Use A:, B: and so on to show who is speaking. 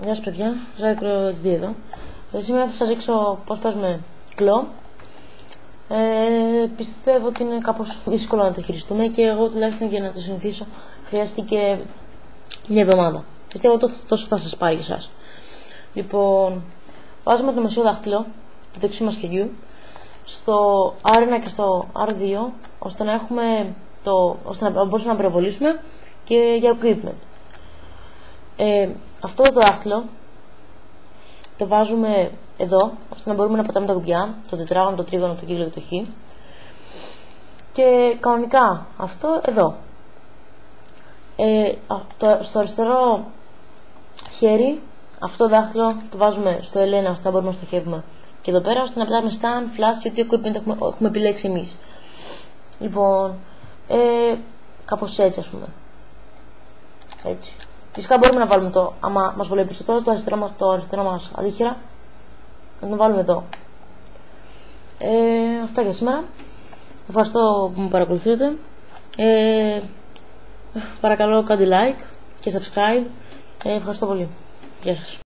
A: Γεια σας παιδιά, Ζάκρο HD εδώ. Σήμερα θα σας δείξω πώς παίζουμε κλό. Πιστεύω ότι είναι κάπως δύσκολο να το χειριστούμε και εγώ τουλάχιστον για να το συνηθίσω χρειάστηκε μια εβδομάδα. Πιστεύω τόσο θα σας πάρει για εσάς. Λοιπόν, βάζουμε το μεσαίο δάχτυλο του δεξιού μας χεριού στο R1 και στο R2 ώστε να μπορούμε να πυροβολήσουμε και για equipment. Αυτό το δάχτυλο το βάζουμε εδώ ώστε να μπορούμε να πατάμε τα κουμπιά, το τετράγωνο, το τρίγωνο, το κύκλο και το χ. Και κανονικά αυτό εδώ. Στο αριστερό χέρι αυτό το δάχτυλο το βάζουμε στο L1 ώστε να μπορούμε να στοχεύουμε και εδώ πέρα ώστε να πατάμε stand, flash και ό,τι equipment έχουμε επιλέξει εμείς. Λοιπόν, κάπως έτσι ας πούμε. Έτσι. Φυσικά μπορούμε να βάλουμε άμα μας βολεύει περισσότερο, το αριστερό μας αδίχειρα, να το βάλουμε εδώ. Αυτά για σήμερα. Ευχαριστώ που με παρακολουθείτε. Παρακαλώ κάντε like και subscribe. Ευχαριστώ πολύ. Γεια σας.